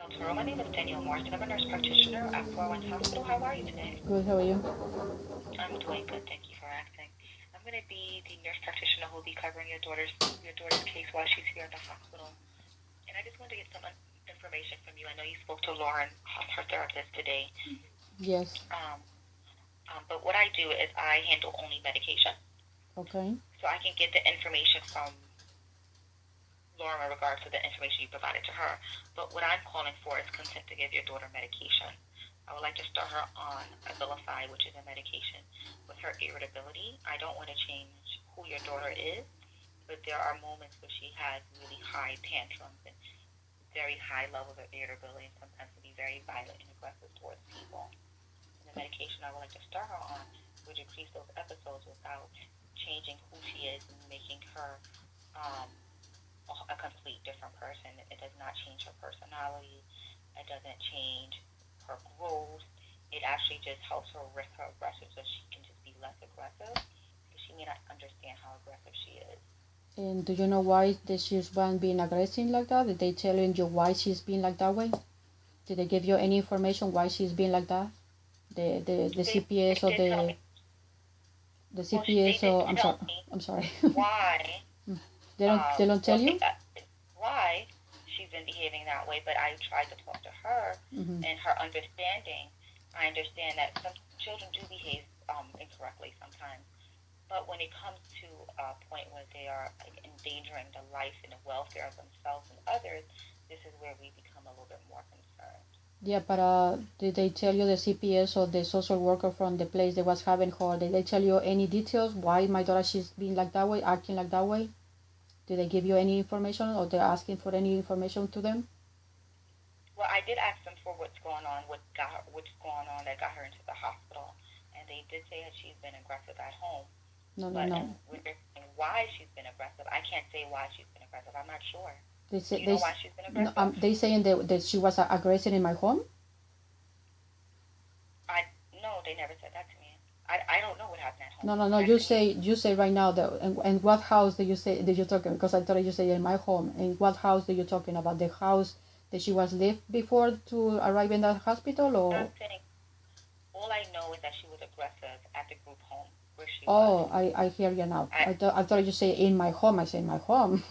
My name is Danielle Morrison. I'm a nurse practitioner at 401 Hospital. How are you today? Good, how are you? I'm doing good. Thank you for asking. I'm going to be the nurse practitioner who will be covering your daughter's case while she's here at the hospital. And I just wanted to get some information from you. I know you spoke to Lauren, her therapist, today. Yes. But what I do is I handle only medication. Okay. So I can get the information from Lauren in regards to the information you provided to her. But what I'm calling for is consent to give your daughter medication. I would like to start her on Abilify, which is a medication with her irritability. I don't want to change who your daughter is, but there are moments where she has really high tantrums and very high levels of irritability, and sometimes can be very violent and aggressive towards people. And the medication I would like to start her on would decrease those episodes without changing who she is and making her a complete different person. It does not change her personality. It doesn't change her growth. It actually just helps her with her aggression so she can just be less aggressive, because she may not understand how aggressive she is. And do you know why she's being aggressive like that? Did they tell you why she's being like that way? Did they give you any information why she's being like that? The CPS or the CPS or I'm sorry. Why? They don't tell you why she's been behaving that way, but I tried to talk to her and her understanding. I understand that some children do behave incorrectly sometimes, but when it comes to a point where they are endangering the life and the welfare of themselves and others, this is where we become a little bit more concerned. Yeah, but did they tell you, the CPS or the social worker from the place that was having her, did they tell you any details why my daughter she's being like that way, acting like that way? Did they give you any information, or they're asking for any information to them? Well, I did ask them for what's going on that got her into the hospital, and they did say that she's been aggressive at home. No. Why she's been aggressive, I can't say why she's been aggressive. I'm not sure. They say, Do you know why she's been aggressive? They saying that she was aggressive in my home? No, they never said that to me. I don't know what happened at home. No. You say right now that, and what house did you talking? Because I thought you say in my home. And what house are you talking about? The house that she was lived before to arrive in the hospital, or? I'm saying, all I know is that she was aggressive at the group home where she was. Oh, I hear you now. I thought you say in my home. I say in my home.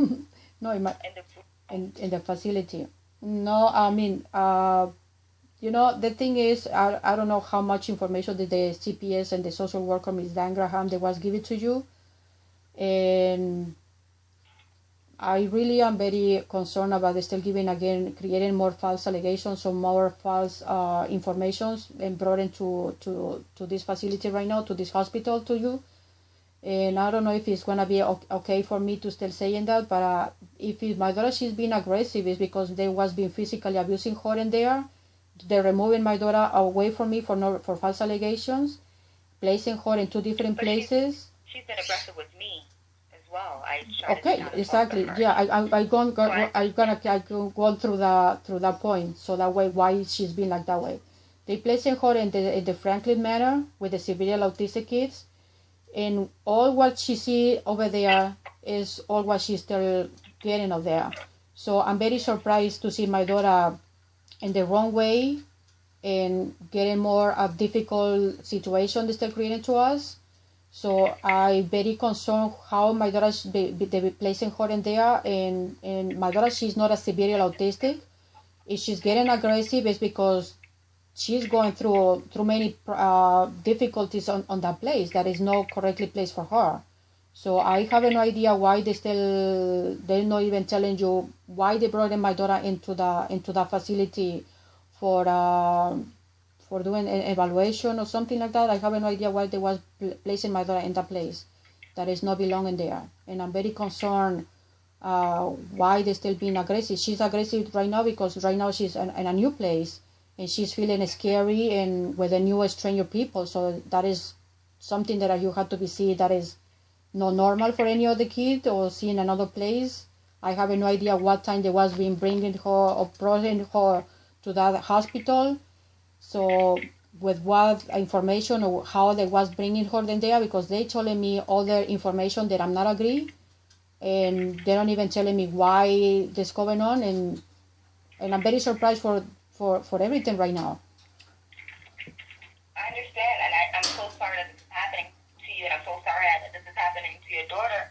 No, in the facility. No, I mean, the thing is, I don't know how much information did the CPS and the social worker, Ms. Dan Graham, they was given to you. And I really am very concerned about still creating more false allegations or more false information and brought into to this facility right now, to this hospital, to you. And I don't know if it's going to be okay for me to still saying that, but if my daughter, she's being aggressive, it's because they was being physically abusing her in there. They're removing my daughter away from me for false allegations, placing her in two different places. She's been aggressive with me as well. Okay, exactly. Yeah, I go through that point, so that way why she's been like that way. They placing her in the Franklin Manor with the severely autistic kids, and all what she see over there is all what she's still getting over there. So I'm very surprised to see my daughter in the wrong way and getting more a difficult situation they're still creating to us. So I'm very concerned how my daughter they be placing her in there, and my daughter, she's not a severely autistic. If she's getting aggressive, it's because she's going through many difficulties on that place that is not correctly placed for her. So I have no idea why they're not even telling you why they brought in my daughter into the facility for doing an evaluation or something like that. I have no idea why they was placing my daughter in that place that is not belonging there. And I'm very concerned why they're still being aggressive. She's aggressive right now because right now she's in a new place and she's feeling scary and with a new stranger people. So that is something that you have to be see that is not normal for any other kid or see in another place. I have no idea what time they was being bringing her or bringing her to that hospital. So with what information or how they was bringing her in there, because they telling me all their information that I'm not agree, and they don't even telling me why this going on, and And I'm very surprised for everything right now. I understand, and I'm so sorry that this is happening to you, and I'm so sorry that this is happening to your daughter.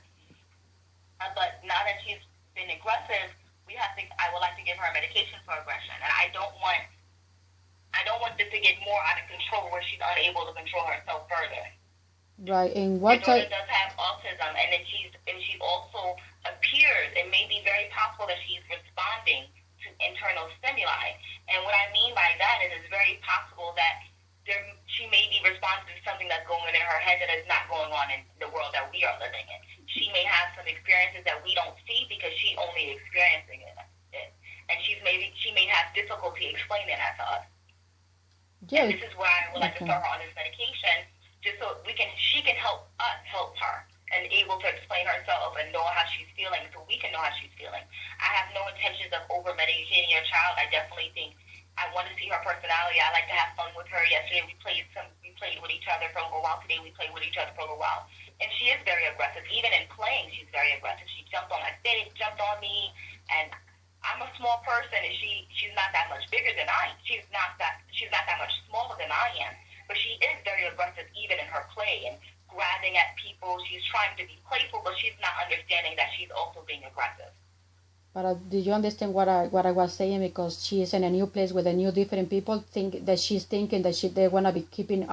But now that she's been aggressive, I would like to give her a medication for aggression, and I don't want this to get more out of control where she's unable to control herself further. Right, and what your daughter does have autism, and then she also appears. It may be very possible that she's responding to internal stimuli, and what I mean by that is it's very possible that she may be responding to something that's going on in her head that is not going on in the world that we are living in. She may have some experiences that we don't see because she's only experiencing it, and she may have difficulty explaining that to us. Yeah. And this is why I would like to start her on this medication, just so she can help us help her and able to explain herself and know how she's feeling, so we can know how she's feeling. I have no intentions of over medicating your child. I definitely think I want to see her personality. I like to have fun with her. Yesterday we played with each other for a little while. Today we played with each other for a little while. And she is very aggressive. Even in playing, she's very aggressive. She jumped on my face, jumped on me, and I'm a small person, and she's not that much bigger than I am. She's not that much smaller than I am. But she is very aggressive even in her play and grabbing at people. She's trying to be playful, but she's not understanding that she's also being aggressive. But do you understand what I was saying? Because she is in a new place with a new different people. Think that she's thinking that they're gonna be keeping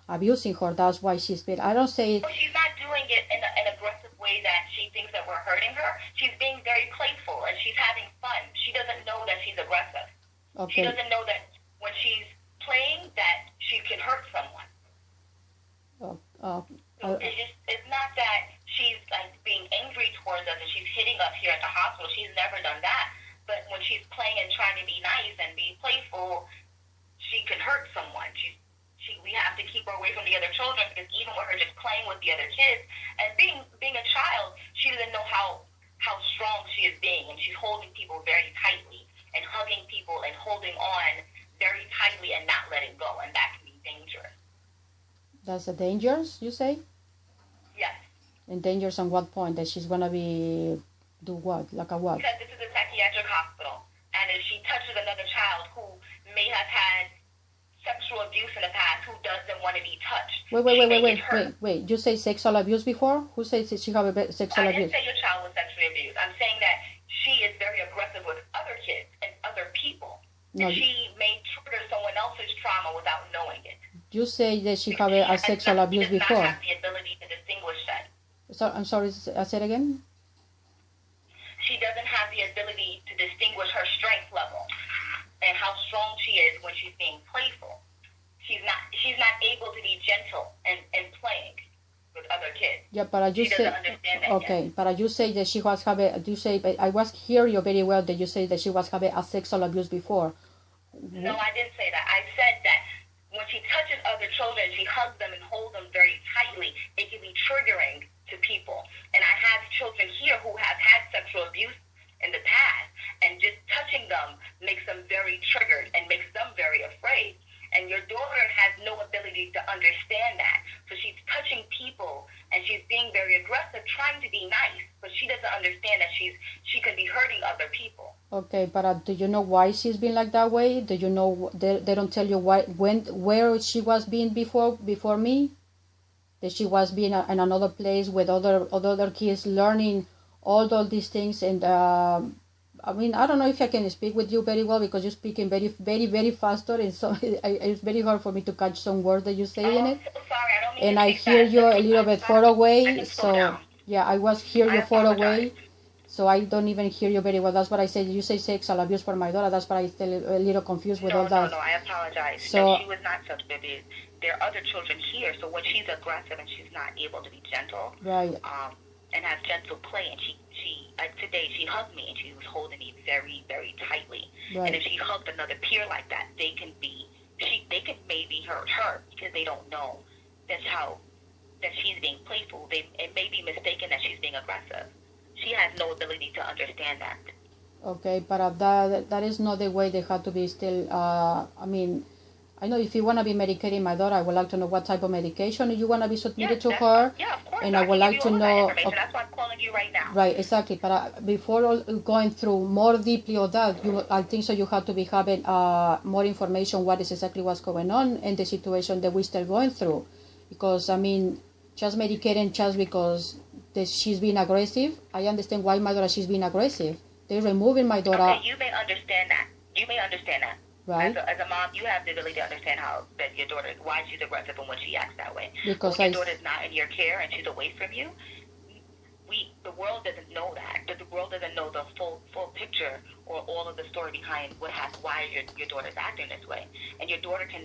abusing her. That's why she's been. I don't say. Well, she's not doing it in an aggressive way that she thinks that we're hurting her. She's being very playful and she's having fun. She doesn't know that she's aggressive. Okay. She doesn't know that when she's playing that she can hurt someone. So it's not that she's like being angry towards us and she's hitting us here at the hospital. She's never done that. But when she's playing and trying to be nice and be playful, she can hurt someone. We have to keep her away from the other children, because even with her just playing with the other kids and being a child, she doesn't know how strong she is being, and she's holding people very tightly and hugging people and holding on very tightly and not letting go, and that can be dangerous. That's a dangerous, you say? Yes. And dangerous on what point? That she's gonna do what? Like a what? Because this is a psychiatric hospital, and if she touches another child who may have had sexual abuse in the past, who doesn't want to be touched. Wait. You say sexual abuse before? Who says she have sexual abuse? I didn't say your child was sexually abused. I'm saying that she is very aggressive with other kids and other people. No. And she may trigger someone else's trauma without knowing it. You say that she have a sexual abuse before. She does not have the ability to distinguish that. So, I'm sorry, I said again? She doesn't have the ability to distinguish her strength level and how strong she is when she's being playful. She's not able to be gentle and playing with other kids. Yeah, but you say, doesn't understand that okay, yet. But you say that she was I was hear you very well that you say that she was having a sexual abuse before. No, I didn't say that. I said that when she touches other children, she hugs them and holds them very tightly. It can be triggering to people. And I have children here who have had sexual abuse in the past, and just touching them makes them very triggered and makes them very afraid. And your daughter has no ability to understand that. So she's touching people and she's being very aggressive, trying to be nice, but she doesn't understand that she could be hurting other people. Okay, but do you know why she's been like that way? Do you know they don't tell you where she was being before me? That she was being in another place with other kids learning all these things, and I mean, I don't know if I can speak with you very well because you're speaking very, very, very faster, and so it's very hard for me to catch some words that you say in it. So sorry, I don't mean and I hear you a little bit far away, so yeah, I hear you far away, so I don't even hear you very well. That's what I said. You say sexual abuse for my daughter. That's why I'm still a little confused with all that. No, I apologize. So she was not sexually abused. There are other children here, so when she's aggressive and she's not able to be gentle, right, and have gentle play, and today she hugged me and she was holding me very, very tightly. Right. And if she hugged another peer like that, they can maybe hurt her because they don't know that she's being playful. It may be mistaken that she's being aggressive. She has no ability to understand that. Okay, but that is not the way they have to be still. I mean, I know if you want to be medicating my daughter, I would like to know what type of medication you want to be submitted to Yes, her. yeah, of course. And I I would can like give to you all that know. information. That's why I'm calling you right now. Right, exactly. But before going through more deeply of that, I think so you have to be having more information what is exactly what's going on in the situation that we're still going through. Because, I mean, just medicating just because she's being aggressive, I understand why my daughter, she's being aggressive. They're removing my daughter. Okay, you may understand that. Right. As a mom, you have the ability to understand how that your daughter, why she's aggressive and when she acts that way. Because when your daughter's not in your care and she's away from you, the world doesn't know that. The world doesn't know the full picture or all of the story behind why your daughter's acting this way. And your daughter can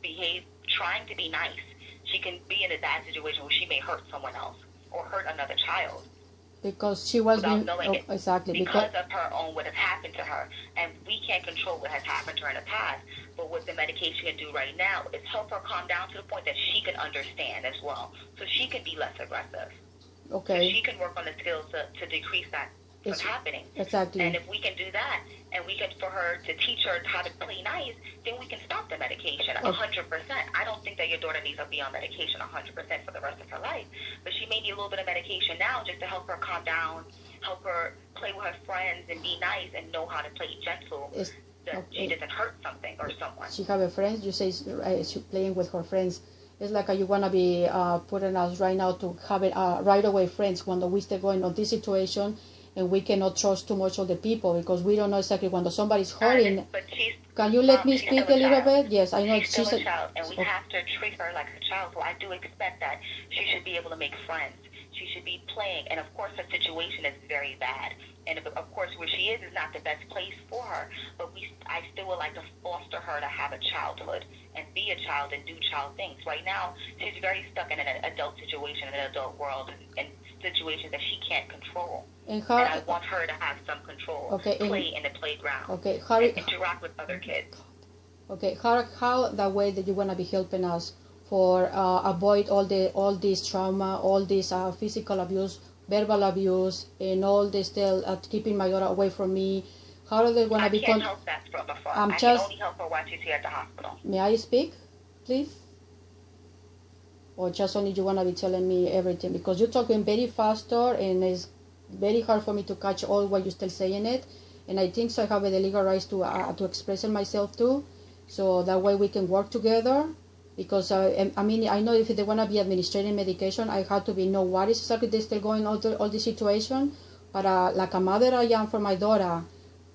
behave trying to be nice. She can be in a bad situation where she may hurt someone else or hurt another child. Because she was being, exactly because of her own what has happened to her, and we can't control what has happened to her in the past. But what the medication can do right now is help her calm down to the point that she can understand as well, so she can be less aggressive. Okay. So she can work on the skills to decrease that from happening. Exactly. And if we can do that, and we can for her to teach her how to play nice, then we can stop the medication 100%. I don't think that your daughter needs to be on medication 100% for the rest of her life, but she may need a little bit of medication now just to help her calm down, help her play with her friends and be nice and know how to play gentle. She doesn't hurt something or someone. She have a friend. You say she's playing with her friends. It's like you want to be putting us right now to have it right away friends when we still going on this situation. And we cannot trust too much of the people because we don't know exactly when somebody's hurting. Can you let me speak a little bit? Yes, I know she's a child, and we have to treat her like a child. So I do expect that she should be able to make friends. She should be playing, and of course her situation is very bad. And of course where she is not the best place for her. But I still would like to foster her to have a childhood and be a child and do child things. Right now she's very stuck in an adult situation, in an adult world, and situations that she can't control. And I want her to have some control. Play in the playground. Okay, and interact with other kids. Okay, how the way that you want to be helping us for avoid all this trauma, all this physical abuse, verbal abuse, and all this still keeping my daughter away from me. How are they going to be? I can't help that from afar. I can only help her while she's here at the hospital. May I speak, please? Or just only you want to be telling me everything? Because you're talking very faster and it's very hard for me to catch all what you're still saying it. And I think so I have the legal rights to express myself too. So that way we can work together. Because, I mean, I know if they want to be administering medication, I have to know what is exactly they still going on all the situation. But like a mother I am for my daughter,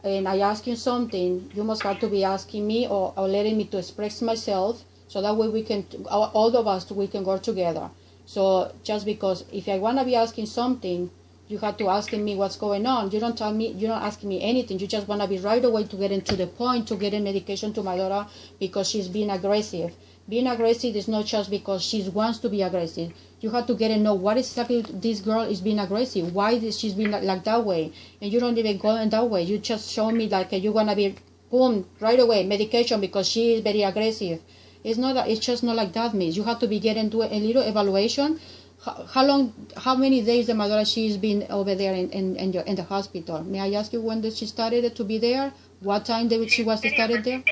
and I ask you something, you must have to be asking me or letting me to express myself. So that way we can, all of us, we can work together. So just because if I want to be asking something, you have to ask me what's going on. You don't tell me, you're not asking me anything. You just want to be right away to get into the point, to get in medication to my daughter because she's being aggressive. Being aggressive is not just because she wants to be aggressive. You have to get and know what exactly this girl is being aggressive. Why is she being like that way? And you don't even go in that way. You just show me like you're going to be, boom, right away, medication because she is very aggressive. It's not that, it's just not like that, miss. You have to be getting to a little evaluation. How many days the mother she's been over there in the hospital? May I ask you when did she started to be there? What time did she was started there?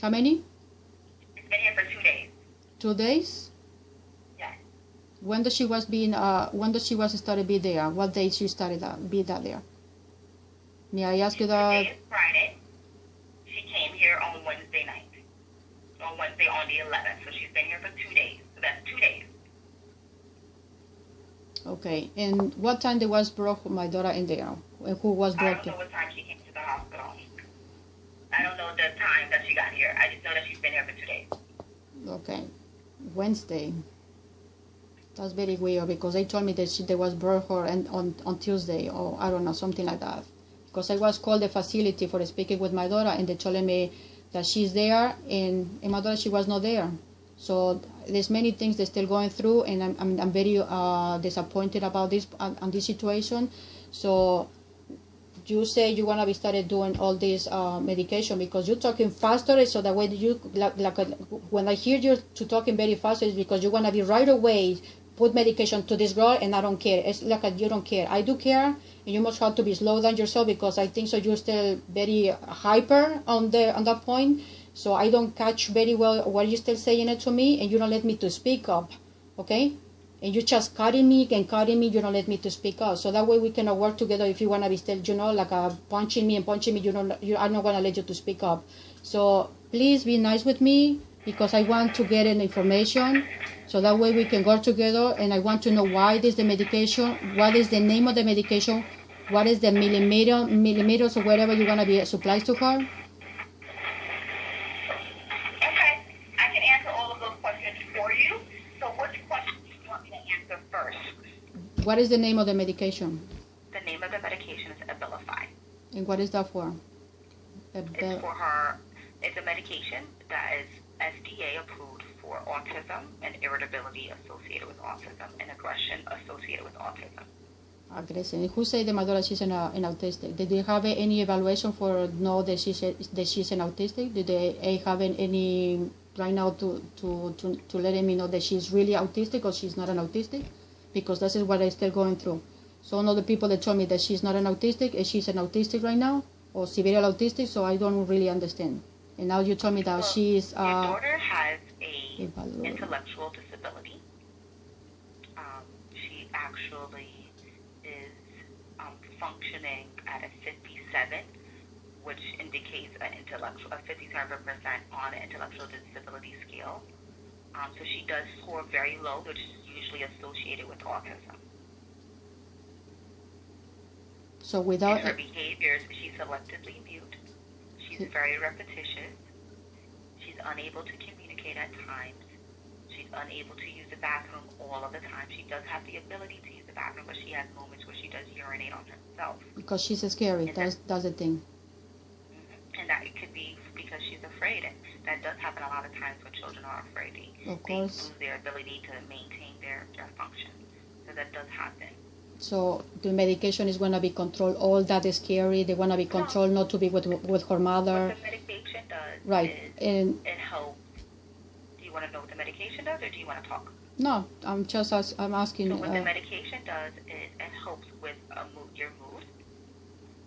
How many? She's been here for 2 days. 2 days? Yes. When did she was started be there? What day she started be there? May I ask you that? Today is Friday. She came here on Wednesday night. On Wednesday on the 11th. So she's been here for 2 days. So that's 2 days. Okay. And what time they was brought my daughter in there? Who was brought? I don't know what time she came to the hospital. I don't know the time that she got here. I just know that she's been here for 2 days. Okay. Wednesday. That's very weird because they told me that they was brought her on Tuesday or I don't know, something like that. Because I was called the facility for speaking with my daughter and they told me that she's there and my daughter, she was not there. So there's many things they're still going through and I'm very disappointed about this on this situation. So you say you want to be started doing all this medication because you're talking faster, so that way you like when I hear you to talking very fast is because you want to be right away put medication to this girl and I don't care. It's like you don't care. I do care and you must have to be slow down yourself because I think so you're still very hyper on that point. So I don't catch very well what you're still saying it to me, and you don't let me to speak up, okay? And you just cutting me, you don't let me to speak up. So that way we cannot work together if you want to be still, like punching me, I'm not going to let you to speak up. So please be nice with me, because I want to get an information, so that way we can work together, and I want to know why this the medication, what is the name of the medication, what is the millimeters or whatever you're going to be supplied to her. Okay, I can answer all of those questions for you. So which question do you want me to answer first? What is the name of the medication? The name of the medication is Abilify. And what is that for? It's for her. It's a medication that is FDA approved for autism and irritability associated with autism and aggression associated with autism. Aggression. Who say the mother she's an autistic? Did they have any evaluation for know that she's an autistic? Did they have any right now to let me know that she's really autistic or she's not an autistic? Because this is what I'm still going through. So all the people that told me that she's not an autistic and she's an autistic right now, or severe autistic, so I don't really understand. And now you told me that she's... your daughter has a intellectual disability. She actually is functioning at a 57, which indicates a 57% on an intellectual disability scale. So she does score very low, which is usually associated with autism. So without... In her behaviors, she's selectively mute. She's very repetitious. She's unable to communicate at times. She's unable to use the bathroom all of the time. She does have the ability to use the bathroom, but she has moments where she does urinate on herself. Because she's scary. That's the thing. Mm-hmm. And that it could be because she's afraid. And that does happen a lot of times when children are afraid. They lose their ability to maintain their function. So that does happen. So the medication is going to be controlled. All that is scary. They want to be controlled, not to be with her mother. What the medication does, right? And it helps. Do you want to know what the medication does, or do you want to talk? No, I'm asking. So what the medication does is it helps with your mood.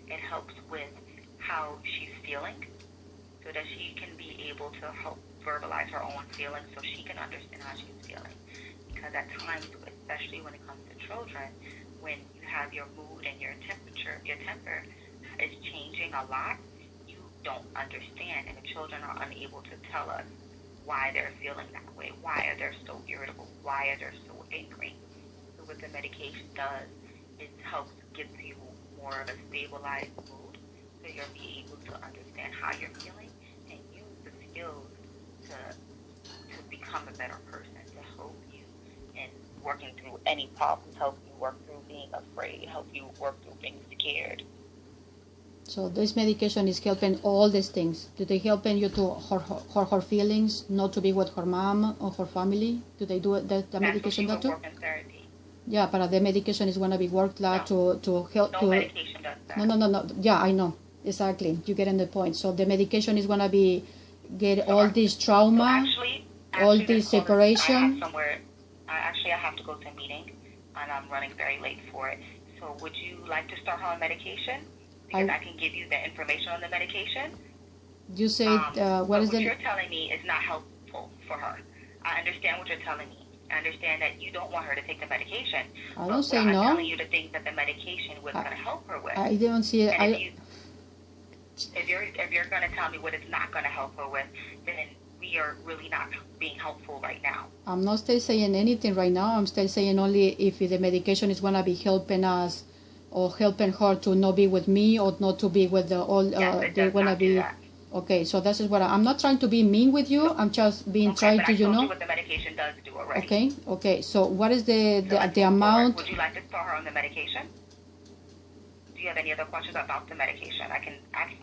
It helps with how she's feeling, so that she can be able to help verbalize her own feelings, so she can understand how she's feeling. Because at times, especially when it comes to children, when you have your mood and your temper is changing a lot, you don't understand, and the children are unable to tell us why they're feeling that way, why are they so irritable, why are they so angry. So what the medication does is helps give you more of a stabilized mood, so you'll be able to understand how you're feeling and use the skills to become a better person, to help you in working through any problems, help you work through being afraid, help you work through being scared. So this medication is helping all these things. Do they helping you to her feelings, not to be with her mom or her family? Do they do it? The medication that too? Work in therapy. Yeah, but the medication is going to be worked like to help. No medication does that. No. Yeah, I know exactly. You getting the point. So the medication is going to be get all this trauma, actually, all this separation. I have to go to a meeting, and I'm running very late for it. So would you like to start her on medication? Because I can give you the information on the medication. You said, what you're telling me is not helpful for her. I understand what you're telling me. I understand that you don't want her to take the medication. I don't say no. I'm telling you the things that the medication was going to help her with. I don't see it. If you're going to tell me what it's not going to help her with, then we are really not being helpful right now. I'm not still saying anything right now. I'm still saying only if the medication is going to be helping us or helping her to not be with me or not to be with the all. They want to be. Okay, so this is what I'm not trying to be mean with you. I'm just being trying to, you what the medication does do already. Okay. So what is the amount? Would you like to start her on the medication? Do you have any other questions about the medication? I can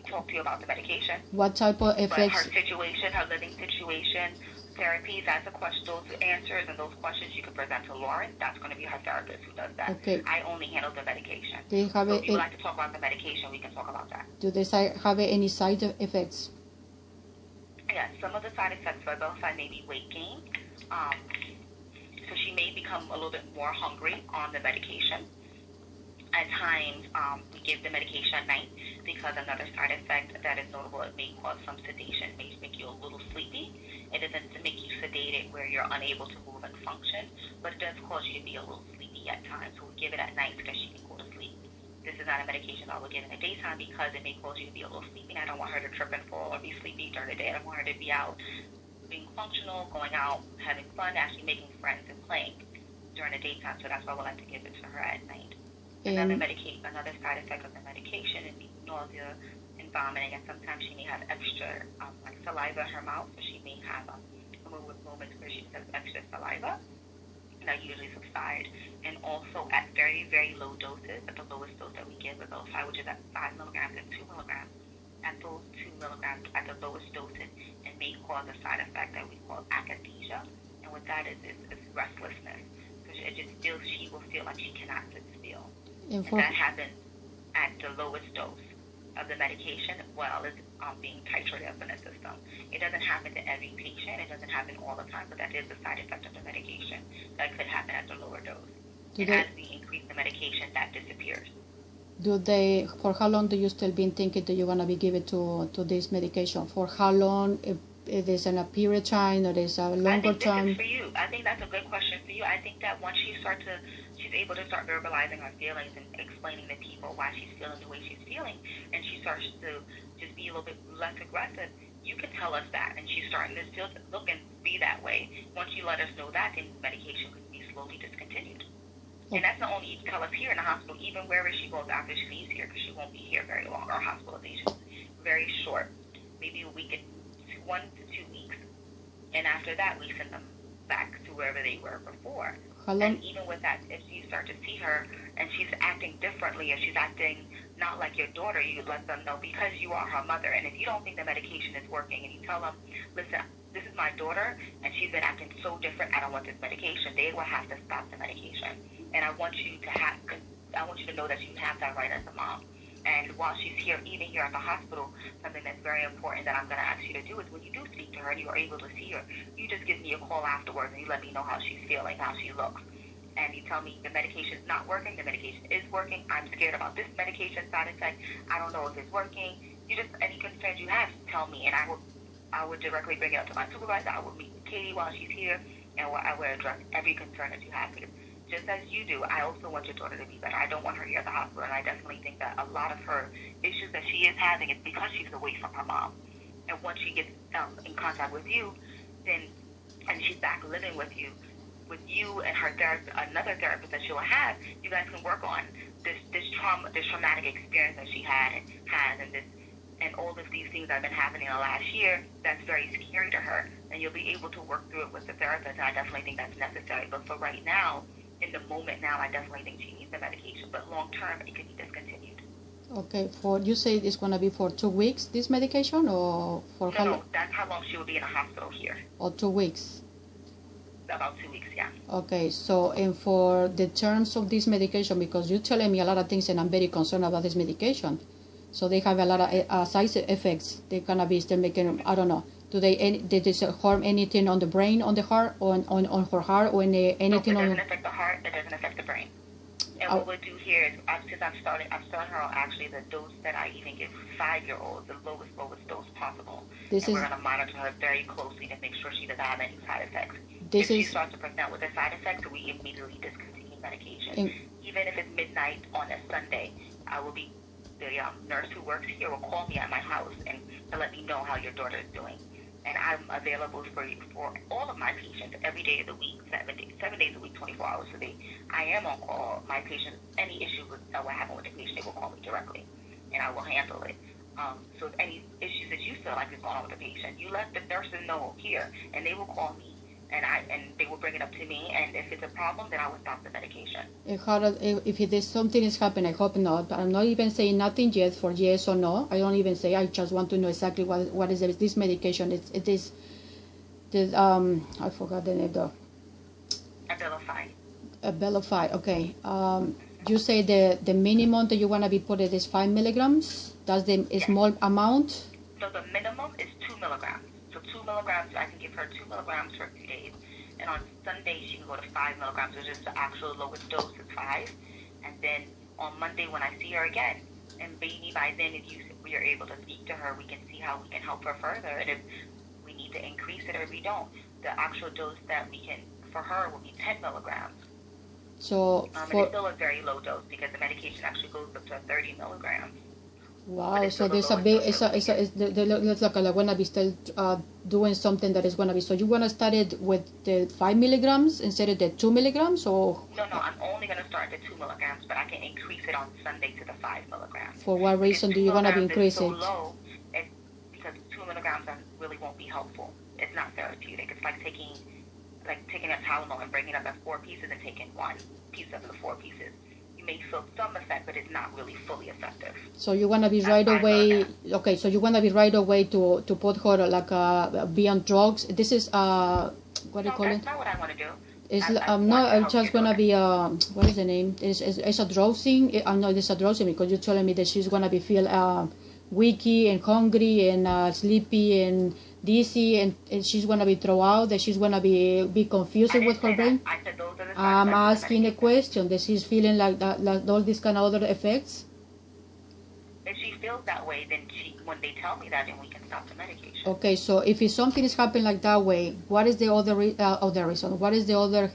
talk to you about the medication. What type of effects? Her situation, her living situation, therapies, that's the question, those answers and those questions you can present to Lauren. That's going to be her therapist who does that. Okay. I only handle the medication. Do you have if you would like to talk about the medication, we can talk about that. Do they have any side effects? Yes, some of the side effects for Abilify may be weight gain. So she may become a little bit more hungry on the medication. At times, we give the medication at night because another side effect that is notable, it may cause some sedation, may make you a little sleepy. It doesn't make you sedated where you're unable to move and function, but it does cause you to be a little sleepy at times. So we give it at night because she can go to sleep. This is not a medication I would give in the daytime because it may cause you to be a little sleepy. And I don't want her to trip and fall or be sleepy during the day. I don't want her to be out being functional, going out, having fun, actually making friends and playing during the daytime. So that's why I would like to give it to her at night. Another side effect of the medication is nausea and vomiting, and sometimes she may have extra like saliva in her mouth, so she may have moments where she has extra saliva. That usually subside, and also at very, very low doses, at the lowest dose that we give Abilify, which is at 5 milligrams and 2 milligrams. At those 2 milligrams at the lowest dosage, it may cause a side effect that we call akathisia, and what that is restlessness. So she will feel like she cannot sit still. And that happens at the lowest dose of the medication while it's being titrated up in the system. It doesn't happen to every patient. It doesn't happen all the time, but that is the side effect of the medication. That could happen at the lower dose. As we increase the medication, that disappears. For how long do you still been thinking that you're going to be given to this medication? For how long? If there's a period of time or there's a longer time? For you. I think that's a good question for you. I think that once she's able to start verbalizing her feelings and explaining to people why she's feeling the way she's feeling, and she starts to just be a little bit less aggressive, you can tell us that, and she's starting to still look and be that way. Once you let us know that, then medication could be slowly discontinued. Okay. And that's not only you can tell us here in the hospital, even wherever she goes after she leaves here, because she won't be here very long. Our hospitalization is very short, maybe a week and 1 to 2 weeks, and after that we send them back to wherever they were before. And even with that, if you start to see her and she's acting differently, if she's acting not like your daughter, you let them know because you are her mother. And if you don't think the medication is working, and you tell them, listen, this is my daughter and she's been acting so different, I don't want this medication, they will have to stop the medication. And I want you to know that you have that right as a mom. And while she's here, even here at the hospital, something that's very important that I'm going to ask you to do is when you do speak to her and you are able to see her, you just give me a call afterwards and you let me know how she's feeling, how she looks. And you tell me the medication is not working, the medication is working, I'm scared about this medication side effect, I don't know if it's working. Any concerns you have, tell me, and I would directly bring it up to my supervisor. I will meet with Katie while she's here, and I will address every concern that you have. Because just as you do, I also want your daughter to be better. I don't want her here at the hospital, and I definitely think that a lot of her issues that she is having is because she's away from her mom. And once she gets in contact with you, and she's back living with you and her therapist, another therapist that she'll have, you guys can work on this traumatic experience that she has, and all of these things that have been happening in the last year that's very scary to her, and you'll be able to work through it with the therapist, and I definitely think that's necessary. But for right now, in the moment now, I definitely think she needs the medication, but long term, it could be discontinued. Okay, you say it's going to be for 2 weeks, this medication, or for how long? No, that's how long she will be in a hospital here. Or 2 weeks? About 2 weeks, yeah. Okay, so, and for the terms of this medication, because you're telling me a lot of things and I'm very concerned about this medication. So they have a lot of side effects. They're going to be still making, I don't know. Did this harm anything on the brain, on the heart, on her heart, or anything? No, it doesn't affect the heart. It doesn't affect the brain. And what we'll do here is, since I've started her on actually the dose that I even give 5-year-olds, the lowest dose possible. We're going to monitor her very closely to make sure she doesn't have any side effects. If she starts to present with a side effect, we immediately discontinue medication. Even if it's midnight on a Sunday, the nurse who works here will call me at my house and to let me know how your daughter is doing. And I'm available for all of my patients every day of the week, 7 days a week, 24 hours a day. I am on call. My patients, any issue that will happen with the patient, they will call me directly, and I will handle it. So if any issues that you feel like is going on with the patient, you let the nurses know here, and they will call me, and they will bring it up to me. And if it's a problem, then I will stop the medication. If there's something is happening, I hope not. I'm not even saying nothing yet for yes or no. I don't even say. I just want to know exactly what is this medication. It is I forgot the name though. Abilify. Okay. You say the minimum that you want to be put is 5 milligrams. That's the small amount. So the minimum is 2 milligrams. So 2 milligrams, I can give her 2 milligrams for a few days. And on Sunday, she can go to 5 milligrams, which is the actual lowest dose is 5. And then on Monday when I see her again. And maybe by then, if we are able to speak to her, we can see how we can help her further. And if we need to increase it or we don't, the actual dose that we can for her will be 10 milligrams. So and it's still a very low dose because the medication actually goes up to 30 milligrams. Wow, so there's a big, it's like I want to be still doing something that is going to be, so you want to start it with the 5 milligrams instead of the 2 milligrams, or? No, I'm only going to start the 2 milligrams, but I can increase it on Sunday to the 5 milligrams. For what reason do you want to increase it? So low, because 2 milligrams really won't be helpful. It's not therapeutic. It's like taking a Tylenol and breaking it up in 4 pieces and taking 1 piece of the 4 pieces. You may feel some effect, but it's not really fully effective. So you want to be right away, okay, so you want to be right away to put her like be on drugs. This is, what do you call it? That's not what I want to do. It's I'm just going to be, what is the name? It's a drowsing. I know it's a drowsing because you're telling me that she's going to be feel weaky and hungry and sleepy and dizzy, and she's going to be thrown out, that she's going to be confused with her brain. I said those are the I'm asking a question, that she's feeling like that, like all these kind of other effects. If she feels that way, then when they tell me that, then we can stop the medication. Okay, so if something is happening like that way, what is the other reason? What is the other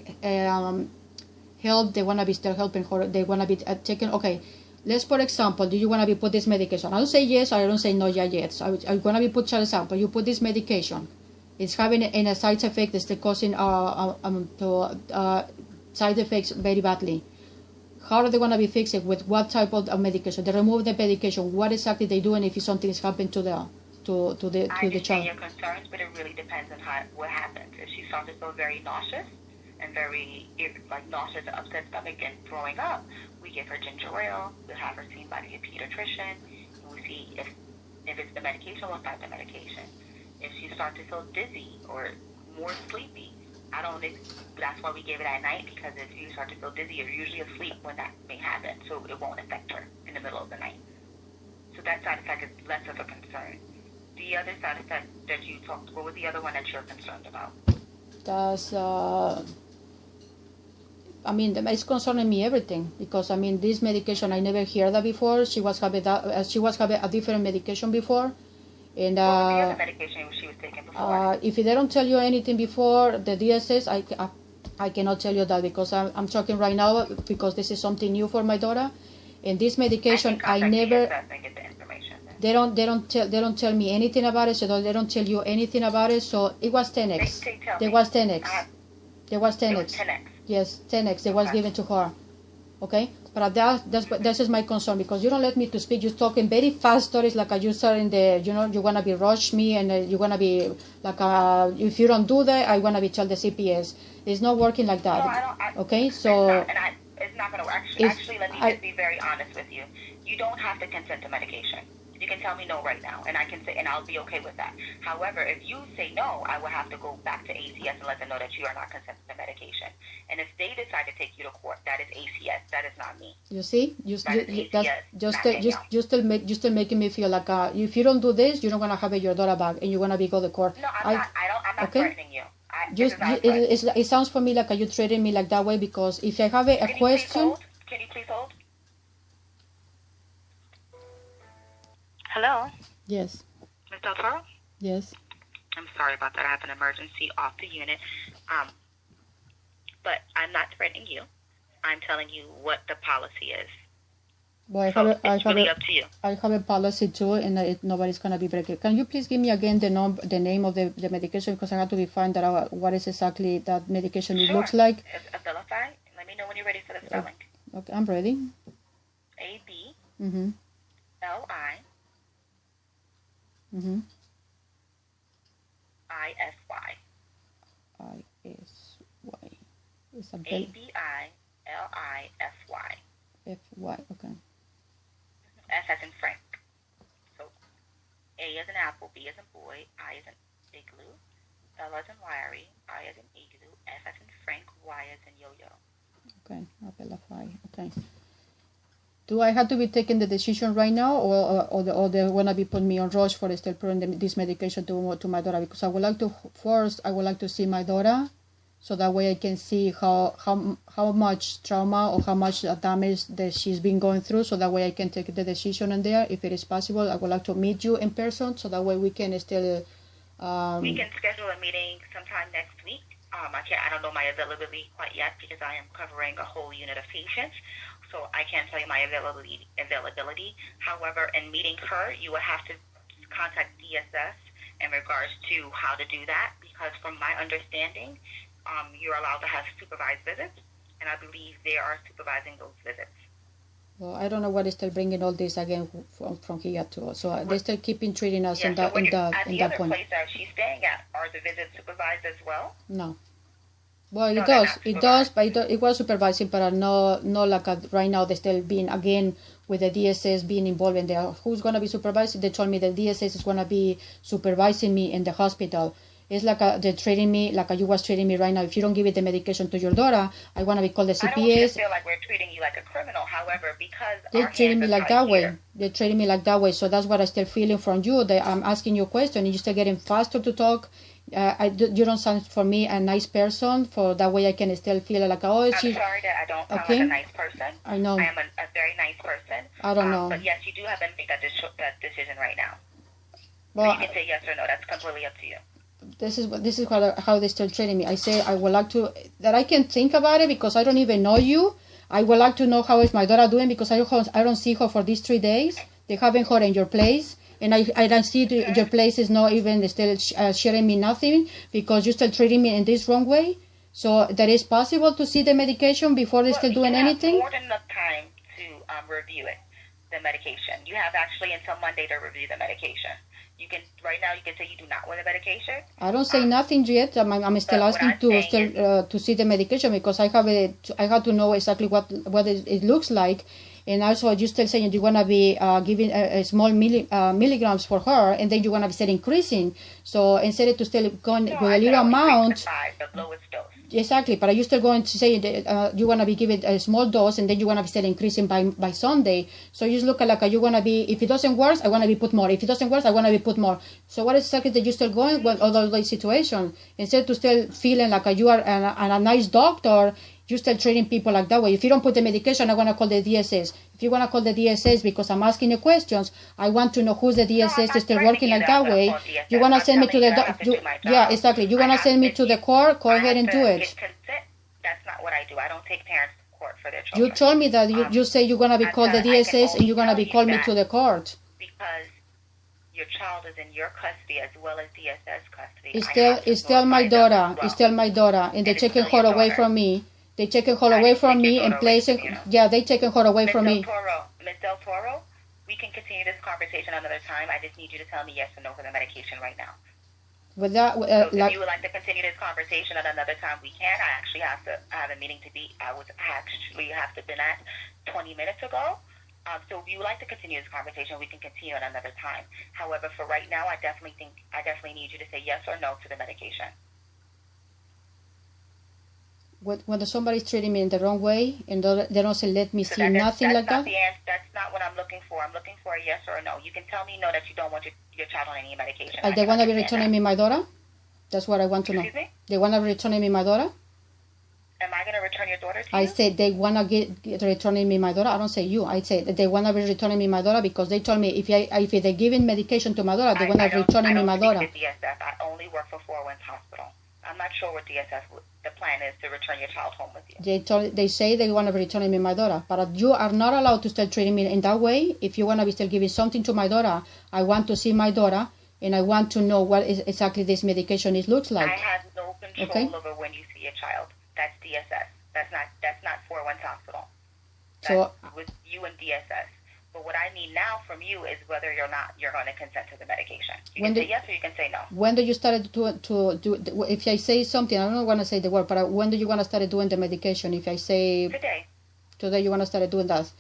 help they want to be still helping her? They want to be taking, okay, let's, for example, do you want to be put this medication? I don't say yes, I don't say no yet. So I'm going to be put, for example, you put this medication. It's having a side effect that's causing side effects very badly. How are they going to be fixed? With what type of medication? They remove the medication. What exactly they doing if something is happening to the child? I understand your concerns, but it really depends on what happens. If she starts to feel very nauseous and very nauseous, upset stomach, and throwing up, we give her ginger ale. We'll have her seen by the pediatrician. And we see if it's the medication, we'll start the medication. If she starts to feel dizzy or more sleepy, that's why we give it at night, because if you start to feel dizzy, you're usually asleep when that may happen, so it won't affect her in the middle of the night. So that side effect is less of a concern. The other side effect that you talked, what was the other one that you're concerned about? That's, it's concerning me everything, because this medication, I never heard that before. She was having a different medication before. And what was the other medication she was taking before? If they don't tell you anything before the DSS, I cannot tell you that, because I'm talking right now because this is something new for my daughter. And this medication, I never. They don't tell me anything about it, so they don't tell you anything about it. So it was 10x. There was 10x. There was 10x. Yes, 10x. They was given to her. Okay, but that's just my concern, because you don't let me to speak. You're talking very fast stories, like you starting you're gonna be rush me, and you're gonna be like, if you don't do that, I wanna be tell the CPS. It's not working like that. No, I don't. Okay, so it's not gonna work. Actually, let me just be very honest with you. You don't have to consent to medication. You can tell me no right now, and I can say, and I'll be okay with that. However, if you say no, I will have to go back to ACS and let them know that you are not consenting to medication. And if they decide to take you to court, that is ACS. That is not me. You see, you still making me feel like if you don't do this, you're not gonna have your daughter back, and you're gonna go to court. No, I'm not threatening you. It sounds for me like you're treating me like that way, because if I have a question. Can you please hold? Hello? Yes. Ms. Del Toro? Yes. I'm sorry about that. I have an emergency off the unit. But I'm not threatening you. I'm telling you what the policy is. Well, it's really up to you. I have a policy too, and nobody's going to be breaking. Can you please give me again the name of the medication, because I have to find out what is exactly that medication it looks like. It's Abilify. Let me know when you're ready for the spelling. Okay, I'm ready. A-B. Mm-hmm. L-I. Mm-hmm. I-S-Y. I-S-Y. It's A-B-I-L-I-F-Y. F-Y, okay. S as in Frank. So, A as in apple, B as in boy, I as in igloo, L as in Larry, I as in igloo, F as in Frank, Y as in yo-yo. Okay, Abilify, okay. Do I have to be taking the decision right now, or they want to be putting me on rush for still putting this medication to my daughter? Because I would like to see my daughter, so that way I can see how much trauma or how much damage that she's been going through, so that way I can take the decision on there. If it is possible, I would like to meet you in person, so that way we can still... we can schedule a meeting sometime next week. I don't know my availability quite yet because I am covering a whole unit of patients, so I can't tell you my availability. However, in meeting her, you will have to contact DSS in regards to how to do that, because from my understanding, you're allowed to have supervised visits, and I believe they are supervising those visits. Well, I don't know what is still bringing all this again from here too. So they still keeping treating us in that point. At the other place that she's staying at, are the visits supervised as well? No. Well, it does, but it was supervising, but no like right now they're still being, again, with the DSS being involved in there. Who's going to be supervising? They told me the DSS is going to be supervising me in the hospital. It's like they're treating me like you was treating me right now. If you don't give it the medication to your daughter, I want to be called the CPS. I don't want you to feel like we're treating you like a criminal. However, because they're treating me like that way. They're treating me like that way. So that's what I still feeling from you. That I'm asking you a question and you're still getting faster to talk. You don't sound for me a nice person. For that way I can still feel like, oh, she's... I'm sorry that I don't sound like a nice person. I know. I am a very nice person. I don't know. But yes, you do have to make that decision right now. Well, so you can say yes or no. That's completely up to you. This is how they're still treating me. I say I would like to, that I can think about it because I don't even know you. I would like to know how is my daughter doing because I don't see her for these 3 days. They haven't her in your place. And I don't see your place is not even still sharing me nothing because you're still treating me in this wrong way. So that is possible to see the medication before they're still doing anything? You have more than enough time to review it, the medication. You have actually until Monday to review the medication. Right now you can say you do not want the medication. I don't say nothing yet. I'm still asking to see the medication because I have to know exactly what it looks like. And also, you're still saying you're going to be giving a small milligrams for her, and then you're going to be still increasing. So instead of to still going with a little amount, the lowest dose. Exactly, but are you still going to say that you're going to be giving a small dose, and then you're going to be still increasing by Sunday? So you just look like you're going to be, if it doesn't work, I want to be put more. If it doesn't work, I want to be put more. So what exactly that you're still going with all those situations? Instead to still feeling like you are a nice doctor, you still treating people like that way. If you don't put the medication, I want to call the DSS. If you want to call the DSS because I'm asking you questions, I want to know who's the DSS still working like that way. You want to send me to the yeah, exactly. You want to send me to the court? Go ahead and do it. That's not what I do. I don't take parents to court for their children. You told me that you say you're going to be called the DSS and you're going to be calling me to the court. Because your child is in your custody as well as DSS custody. It's still my daughter. It's still my daughter, and they're taking her away from me. They taking her away from me and placing. Yeah, they taking her away from me. Ms. Del Toro, we can continue this conversation another time. I just need you to tell me yes or no for the medication right now. With that, so if you would like to continue this conversation at another time, we can. I actually have a meeting to be. I would actually have to been at 20 minutes ago. So if you would like to continue this conversation, we can continue at another time. However, for right now, I definitely need you to say yes or no to the medication. When somebody's treating me in the wrong way and they don't say let me see nothing like that? That's not what I'm looking for. I'm looking for a yes or a no. You can tell me no that you don't want your child on any medication. They want to be returning me my daughter? That's what I want to know. Excuse me? They want to be returning me my daughter? Am I going to return your daughter to you? I said they want to get returning me my daughter. I don't say you. I say that they want to be returning me my daughter because they told me if they're giving medication to my daughter, they want to returning me my daughter. I don't speak to DSS. I only work for 401's hospital. I'm not sure what DSS the plan is to return your child home with you. They say they want to be returning me my daughter, but you are not allowed to start treating me in that way. If you want to be still giving something to my daughter, I want to see my daughter, and I want to know what exactly this medication looks like. I have no control over when you see your child. That's DSS. That's not 401's hospital. That's with you and DSS. But what I need now from you is whether you're going to consent to the medication. You can say yes or you can say no. When do you start to do? If I say something, I don't want to say the word, but when do you want to start doing the medication? If I say today you want to start doing that.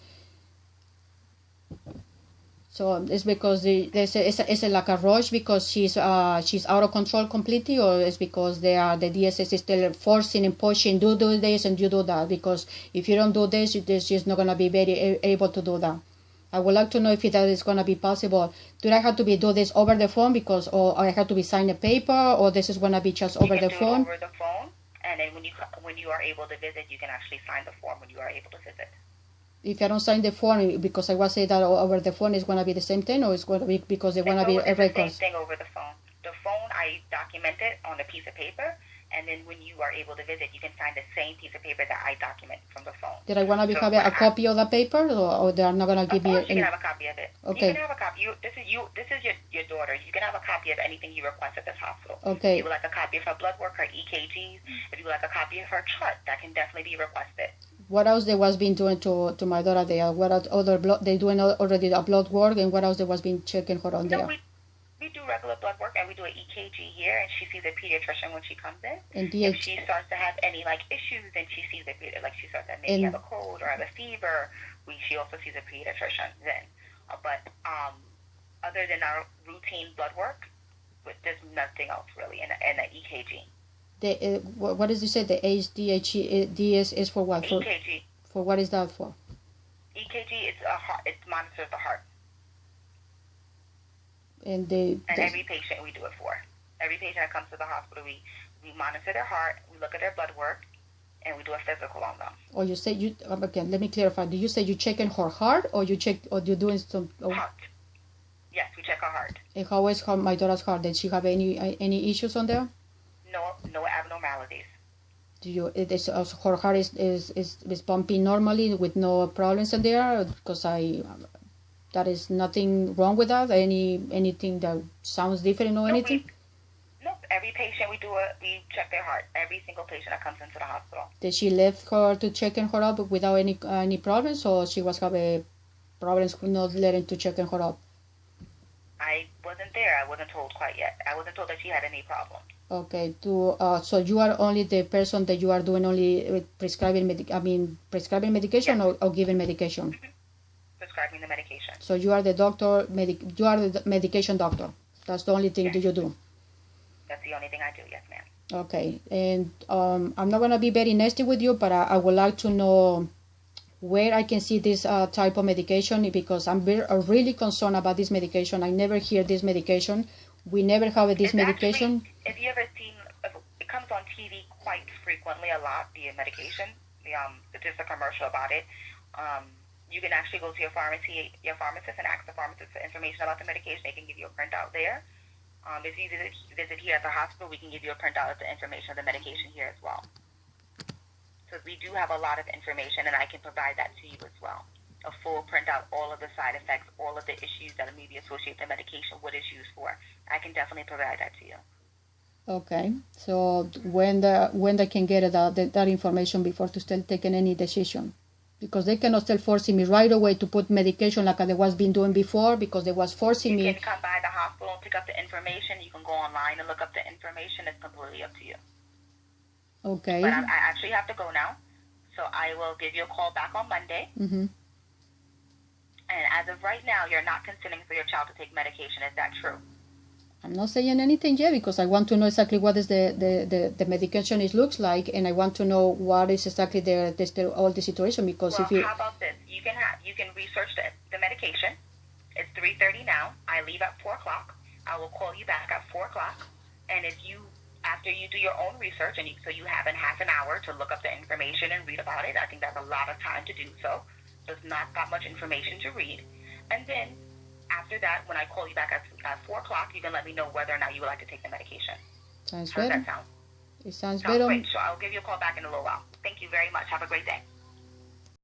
So it's because it's like a rush because she's out of control completely, or it's because the DSS is still forcing and pushing, do this and you do that, because if you don't do this, she's not going to be very able to do that. I would like to know if that is going to be possible. Do I have to do this over the phone or I have to be signing a paper, or this is going to be just over the phone? Over the phone, And then when you are able to visit, you can actually sign the form when you are able to visit. If I don't sign the form, because I was saying that over the phone, it's going to be the same thing, or it's going to be because they want to be a record? It's the same thing over the phone. The phone, I document it on a piece of paper, and then when you are able to visit, you can sign the same piece of paper that I document from the phone. Did I want to have a copy of the paper, or they are not going to give me? Of course, you can have a copy of it. Okay. You can have a copy. This is your daughter. You can have a copy of anything you request at this hospital. Okay. If you would like a copy of her blood work, her EKGs, if you would like a copy of her chart, that can definitely be requested. What else they was been doing to my daughter there? What other blood they doing already a blood work, and what else they was been checking her on there? We do regular blood work, and we do an EKG here, and she sees a pediatrician when she comes in. And if she starts to have any issues, then she sees she starts to maybe have a cold or have a fever. She also sees a pediatrician then. But other than our routine blood work, there's nothing else really in the EKG. What does you say? The HDHDS is for what? EKG. For what is that for? EKG is a heart. It monitors the heart. And every patient we do it for. Every patient that comes to the hospital, we monitor their heart, we look at their blood work, and we do a physical on them. Or you say you again? Let me clarify. Do you say you checking her heart, or you're doing some? Heart. Yes, we check her heart. And how is my daughter's heart? Did she have any issues on there? No abnormalities. Her heart is pumping normally with no problems in there? Because that is nothing wrong with that? Anything that sounds different or anything? Nope. Every patient we check their heart. Every single patient that comes into the hospital. Did she leave her to checking her up without any problems, or she was having problems not letting to checking her up? I wasn't there. I wasn't told quite yet. I wasn't told that she had any problems. Okay. So you are only the person that you are doing only prescribing medication, yes. or giving medication? Mm-hmm. Prescribing the medication. So you are the doctor. You are the medication doctor. That's the only thing yes. that you do. That's the only thing I do. Yes, ma'am. Okay. And I'm not gonna be very nasty with you, but I would like to know where I can see this type of medication, because I'm really concerned about this medication. I never hear this medication. We never have this medication. Actually, if you ever seen, it comes on TV quite frequently, a lot, the medication. There's a commercial about it. You can actually go to your pharmacist, and ask the pharmacist for information about the medication. They can give you a printout there. If you visit here at the hospital, we can give you a printout of the information of the medication here as well. So we do have a lot of information, and I can provide that to you as well. A full printout, all of the side effects, all of the issues that may be associated with the medication, what it's used for. I can definitely provide that to you. Okay. So when they can get that information before to start taking any decision? Because they cannot still forcing me right away to put medication like I was been doing before, because they was forcing me. You can come by the hospital and pick up the information. You can go online and look up the information. It's completely up to you. Okay. But I actually have to go now, so I will give you a call back on Monday. Mm-hmm. And as of right now, you're not considering for your child to take medication. Is that true? I'm not saying anything yet, because I want to know exactly what is the medication looks like, and I want to know what is exactly all the situation. Because how about this? You can research the medication. It's 3:30 now. I leave at 4:00. I will call you back at 4:00, and after you do your own research, and so you have half an hour to look up the information and read about it. I think that's a lot of time to do so. There's not that much information to read. And then after that, when I call you back at 4:00, you can let me know whether or not you would like to take the medication. Sounds How good. does that sound? It sounds good. good. Great. So I'll give you a call back in a little while. Thank you very much. Have a great day.